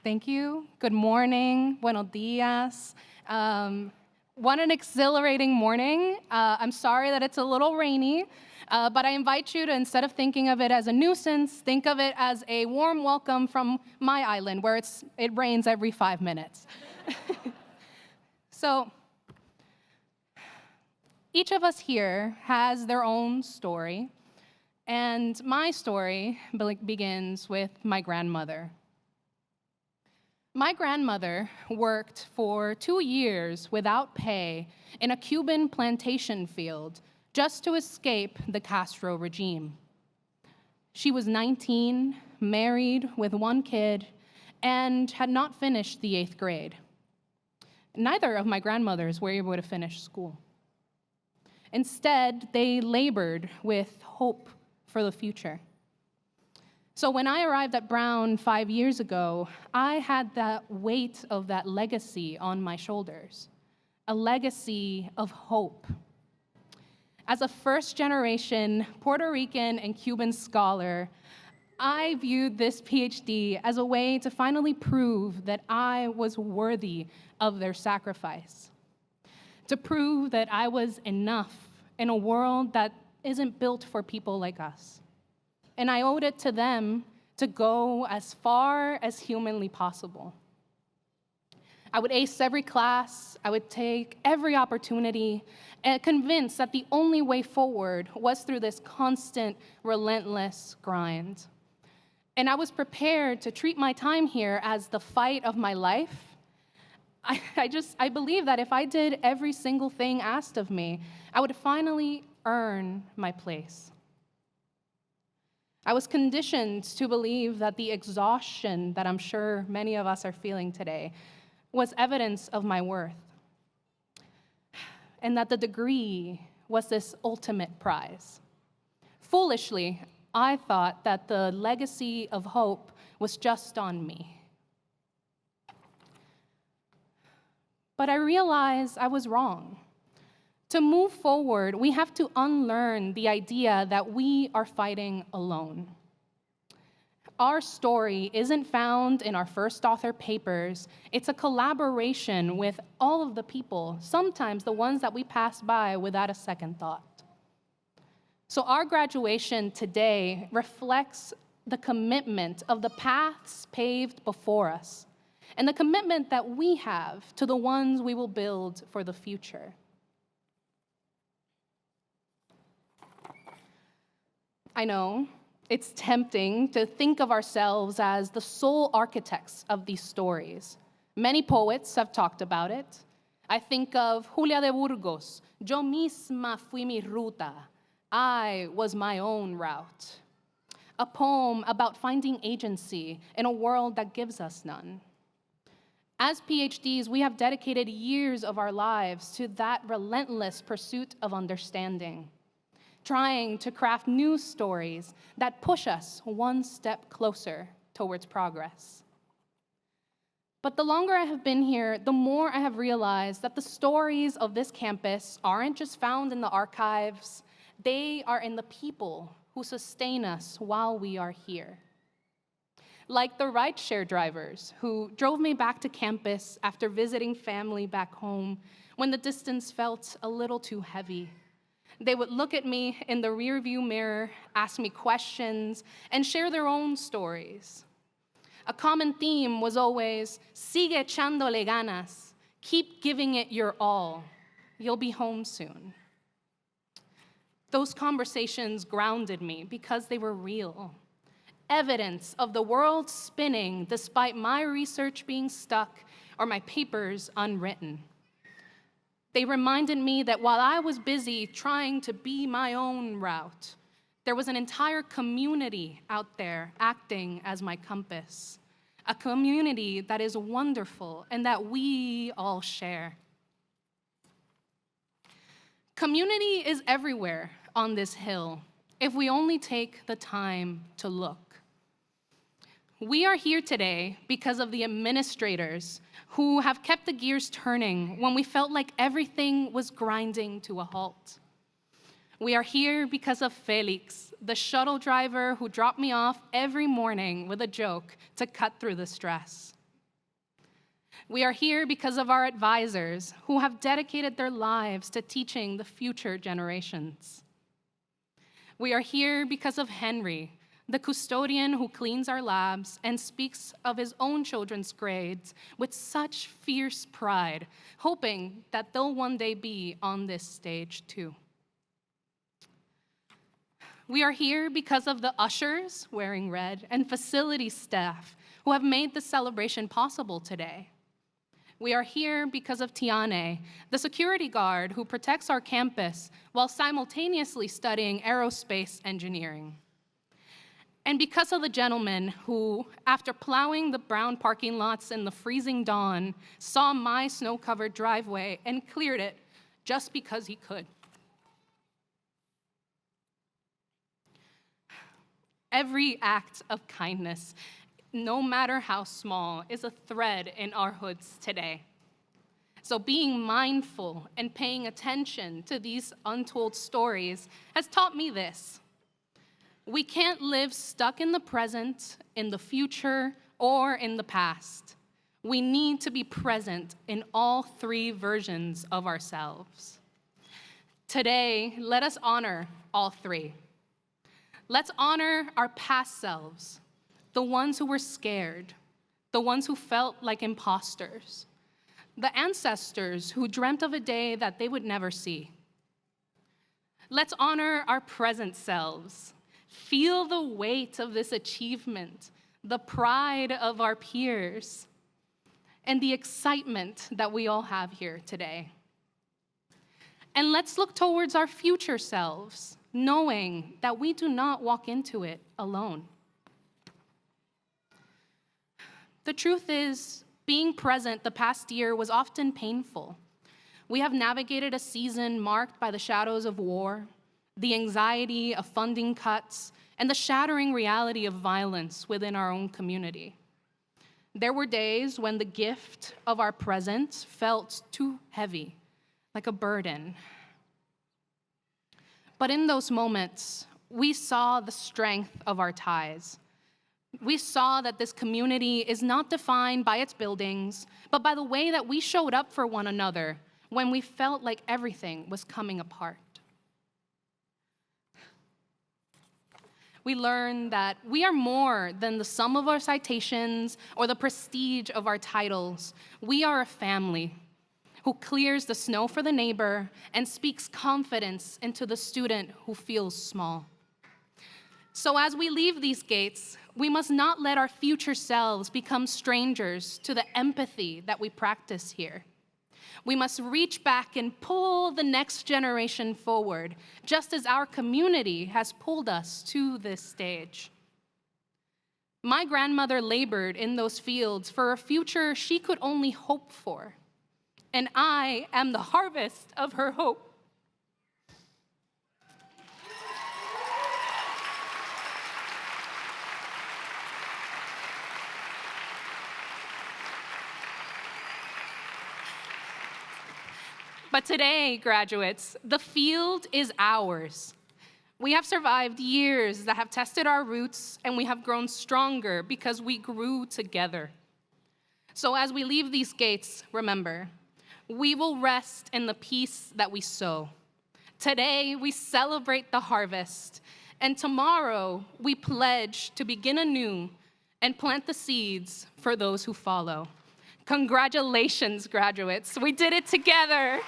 Thank you. Good morning. Buenos dias. What an exhilarating morning. I'm sorry that it's a little rainy, but I invite you to, instead of thinking of it as a nuisance, think of it as a warm welcome from my island, where it rains every 5 minutes. So, each of us here has their own story, and my story begins with my grandmother. My grandmother worked for 2 years without pay in a Cuban plantation field just to escape the Castro regime. She was 19, married with 1 kid, and had not finished the 8th grade. Neither of my grandmothers were able to finish school. Instead, they labored with hope for the future. So when I arrived at Brown 5 years ago, I had that weight of that legacy on my shoulders, a legacy of hope. As a first-generation Puerto Rican and Cuban scholar, I viewed this Ph.D. as a way to finally prove that I was worthy of their sacrifice, to prove that I was enough in a world that isn't built for people like us. And I owed it to them to go as far as humanly possible. I would ace every class, I would take every opportunity, and convinced that the only way forward was through this constant, relentless grind. And I was prepared to treat my time here as the fight of my life. I believe that if I did every single thing asked of me, I would finally earn my place. I was conditioned to believe that the exhaustion that I'm sure many of us are feeling today was evidence of my worth, and that the degree was this ultimate prize. Foolishly, I thought that the legacy of hope was just on me. But I realized I was wrong. To move forward, we have to unlearn the idea that we are fighting alone. Our story isn't found in our first author papers. It's a collaboration with all of the people, sometimes the ones that we pass by without a second thought. So our graduation today reflects the commitment of the paths paved before us, and the commitment that we have to the ones we will build for the future. I know it's tempting to think of ourselves as the sole architects of these stories. Many poets have talked about it. I think of Julia de Burgos, yo misma fui mi ruta, I was my own route. A poem about finding agency in a world that gives us none. As PhDs, we have dedicated years of our lives to that relentless pursuit of understanding, trying to craft new stories that push us one step closer towards progress. But the longer I have been here, the more I have realized that the stories of this campus aren't just found in the archives, they are in the people who sustain us while we are here. Like the rideshare drivers who drove me back to campus after visiting family back home when the distance felt a little too heavy. They would look at me in the rearview mirror, ask me questions, and share their own stories. A common theme was always, sigue echándole ganas, keep giving it your all, you'll be home soon. Those conversations grounded me because they were real. Evidence of the world spinning despite my research being stuck or my papers unwritten. They reminded me that while I was busy trying to be my own route, there was an entire community out there acting as my compass, a community that is wonderful and that we all share. Community is everywhere on this hill if we only take the time to look. We are here today because of the administrators who have kept the gears turning when we felt like everything was grinding to a halt. We are here because of Felix, the shuttle driver who dropped me off every morning with a joke to cut through the stress. We are here because of our advisors who have dedicated their lives to teaching the future generations. We are here because of Henry, the custodian who cleans our labs and speaks of his own children's grades with such fierce pride, hoping that they'll one day be on this stage too. We are here because of the ushers wearing red and facility staff who have made the celebration possible today. We are here because of Tiane, the security guard who protects our campus while simultaneously studying aerospace engineering. And because of the gentleman who, after plowing the Brown parking lots in the freezing dawn, saw my snow-covered driveway and cleared it just because he could. Every act of kindness, no matter how small, is a thread in our hoods today. So being mindful and paying attention to these untold stories has taught me this. We can't live stuck in the present, in the future, or in the past. We need to be present in all three versions of ourselves. Today, let us honor all three. Let's honor our past selves, the ones who were scared, the ones who felt like imposters, the ancestors who dreamt of a day that they would never see. Let's honor our present selves. Feel the weight of this achievement, the pride of our peers, and the excitement that we all have here today. And let's look towards our future selves, knowing that we do not walk into it alone. The truth is, being present the past year was often painful. We have navigated a season marked by the shadows of war, the anxiety of funding cuts, and the shattering reality of violence within our own community. There were days when the gift of our presence felt too heavy, like a burden. But in those moments, we saw the strength of our ties. We saw that this community is not defined by its buildings, but by the way that we showed up for one another when we felt like everything was coming apart. We learned that we are more than the sum of our citations or the prestige of our titles. We are a family who clears the snow for the neighbor and speaks confidence into the student who feels small. So as we leave these gates, we must not let our future selves become strangers to the empathy that we practice here. We must reach back and pull the next generation forward, just as our community has pulled us to this stage. My grandmother labored in those fields for a future she could only hope for, and I am the harvest of her hope. But today, graduates, the field is ours. We have survived years that have tested our roots, and we have grown stronger because we grew together. So as we leave these gates, remember, we will rest in the peace that we sow. Today, we celebrate the harvest, and tomorrow, we pledge to begin anew and plant the seeds for those who follow. Congratulations, graduates. We did it together.